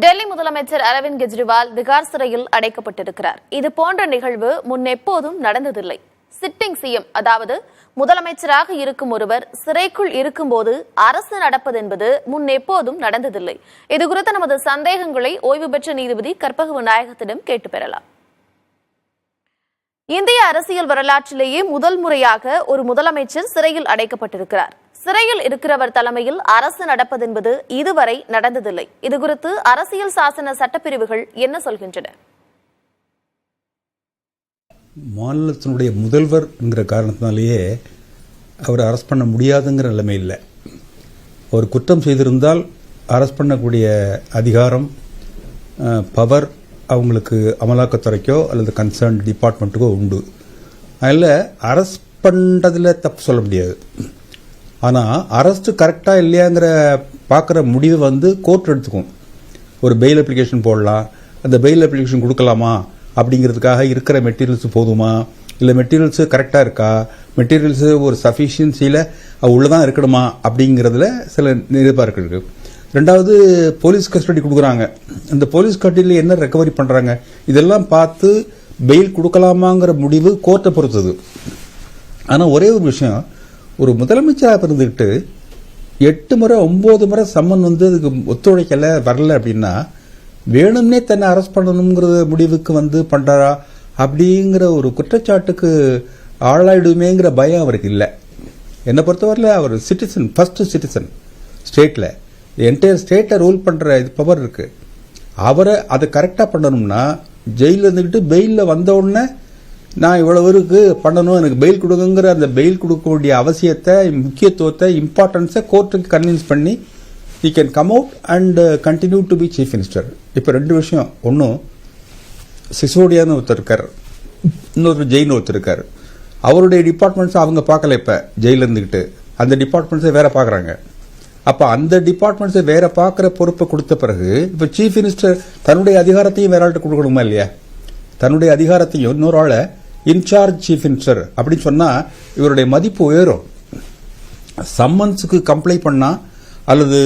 டெல்லி முதலமைச்சர் அரவிந்த் கெஜ்ரிவால் திகார் சிறையில் அடைக்கப்பட்டிருக்கிறார். இது போன்ற நிகழ்வு முன்னெப்போதும் நடந்ததில்லை. சிட்டிங் சிஎம், அதாவது முதலமைச்சராக இருக்கும் ஒருவர் சிறைக்குள் இருக்கும்போது அரசு நடப்பது என்பது முன்னெப்போதும் நடந்ததில்லை. இதுகுறித்த நமது சந்தேகங்களை ஓய்வு பெற்ற நீதிபதி கற்பக விநாயகத்திடம் கேட்டு பெறலாம். இந்திய அரசியல் வரலாற்றிலேயே முதல் முறையாக ஒரு முதலமைச்சர் சிறையில் அடைக்கப்பட்டிருக்கிறார். சிறையில் இருக்கிறவர் தலைமையில் அரசு நடப்பது என்பது இதுவரை நடந்ததில்லை. இதுகுறித்து அரசியல் சாசன சட்டப்பிரிவுகள் என்ன சொல்கின்றன? மாநிலத்தினுடைய முதல்வர் என்கிற காரணத்தினாலேயே அவர் அரெஸ்ட் பண்ண முடியாதுங்கிற நிலைமை இல்லை. ஒரு குற்றம் செய்திருந்தால் அரெஸ்ட் பண்ணக்கூடிய அதிகாரம், பவர் அவங்களுக்கு அமலாக்கத்துறைக்கோ அல்லது கன்சர்ன் டிபார்ட்மெண்ட்டுக்கோ உண்டு. அதில் அரெஸ்ட் பண்ணுறதுல தப்பு சொல்ல முடியாது. ஆனால் அரெஸ்ட் கரெக்டாக இல்லையாங்கிற பார்க்குற முடிவை கோர்ட் எடுத்துக்கும். ஒரு பெயில் அப்ளிகேஷன் போடலாம், அந்த பெயில் அப்ளிகேஷன் கொடுக்கலாமா அப்படிங்கிறதுக்காக இருக்கிற மெட்டீரியல்ஸ் போதுமா, இல்லை மெட்டீரியல்ஸு கரெக்டாக இருக்கா, மெட்டீரியல்ஸு ஒரு சஃபிஷியன்சியில் உள்ளதான் இருக்கணுமா அப்படிங்கிறதுல சில எதிர்பார்ப்பு இருக்கு. ரெண்டாவது, போலீஸ் கஸ்டடி கொடுக்குறாங்க, அந்த போலீஸ் கஸ்டடியில் என்ன ரெக்கவரி பண்ணுறாங்க, இதெல்லாம் பார்த்து பெயில் கொடுக்கலாமாங்கிற முடிவு கோர்ட்டை பொறுத்தது. ஆனால் ஒரே ஒரு விஷயம், ஒரு முதலமைச்சராக இருந்துக்கிட்டு 8 முறை 9 முறை சம்மன் அதுக்கு ஒத்துழைக்கல வரல அப்படின்னா வேணும்னே தன்னை அரெஸ்ட் பண்ணணுங்கிற முடிவுக்கு பண்றாரா அப்படிங்கிற ஒரு குற்றச்சாட்டுக்கு ஆளாயிடுமேங்கிற பயம் அவருக்கு இல்லை. என்னை பொறுத்தவரையில் அவர் சிட்டிசன், ஃபர்ஸ்ட் சிட்டிசன் ஸ்டேட்ல, என்டையர் ஸ்டேட்டை ரூல் பண்ற பவர் இருக்கு. அவரை அதை கரெக்டாக பண்ணணும்னா ஜெயிலில் இருந்துக்கிட்டு பெயிலில் வந்த உடனே நான் இவ்வளவு இருக்கு பண்ணணும், எனக்கு பெயில் கொடுங்கிற அந்த பெயில் கொடுக்கக்கூடிய அவசியத்தை, முக்கியத்துவத்தை, இம்பார்ட்டன்ஸை கோர்ட்டுக்கு கன்வின்ஸ் பண்ணி he can come out and continue to be chief minister. இப்போ 2 விஷயம், ஒன்றும் சிசோடியான்னு ஒருத்தர் இருக்கார், இன்னொரு ஜெயின் ஒருத்தர் இருக்கார். அவருடைய டிபார்ட்மெண்ட்ஸ் அவங்க பார்க்கல, இப்போ ஜெயில இருந்துக்கிட்டு அந்த டிபார்ட்மெண்ட்ஸை வேற பார்க்குறாங்க. அப்போ அந்த டிபார்ட்மெண்ட்ஸை வேற பார்க்குற பொறுப்பை கொடுத்த பிறகு இப்போ சீஃப் மினிஸ்டர் தன்னுடைய அதிகாரத்தையும் வேற ஆள்கிட்ட கொடுக்கணுமா இல்லையா? தன்னுடைய அதிகாரத்தையும் இன்னொரு ஆளை இன்சார்ஜ் சீஃப் மினிஸ்டர் அப்படின்னு சொன்னா இவருடைய மதிப்பு உயரும். சம்மன்ஸுக்கு கம்ப்ளைண்ட் பண்ணா அல்லது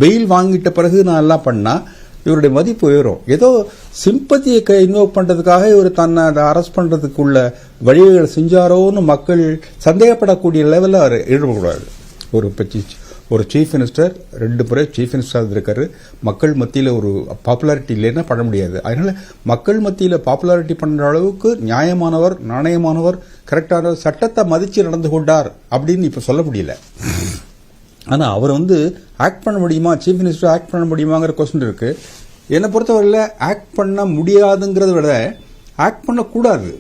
பெயில் வாங்கிட்ட பிறகு நான் எல்லாம் பண்ணா இவருடைய மதிப்பு உயரும். ஏதோ சிம்பத்தியை இன்வோக் பண்றதுக்காக இவர் தன்னை அதை அரெஸ்ட் பண்றதுக்குள்ள வழிகளை செஞ்சாரோன்னு மக்கள் சந்தேகப்படக்கூடிய லெவலில் அவர் ஈடுபடக்கூடாது. ஒரு சீஃப் மினிஸ்டர் 2 முறை சீஃப் மினிஸ்டர் இருக்காரு, மக்கள் மத்தியில் ஒரு பாப்புலாரிட்டி இல்லைன்னா பண்ண முடியாது. அதனால மக்கள் மத்தியில் பாப்புலாரிட்டி பண்ற அளவுக்கு நியாயமானவர், நாணயமானவர், கரெக்டானவர், சட்டத்தை மதிச்சு நடந்து கொண்டார் அப்படின்னு இப்ப சொல்ல முடியல. ஆனா அவர் ஆக்ட் பண்ண முடியுமா, சீஃப் மினிஸ்டர் ஆக்ட் பண்ண முடியுமாங்கிற கொஸ்டின் இருக்கு. என்னை பொறுத்தவரையில் ஆக்ட் பண்ண முடியாதுங்கிறத விட ஆக்ட் பண்ணக்கூடாது.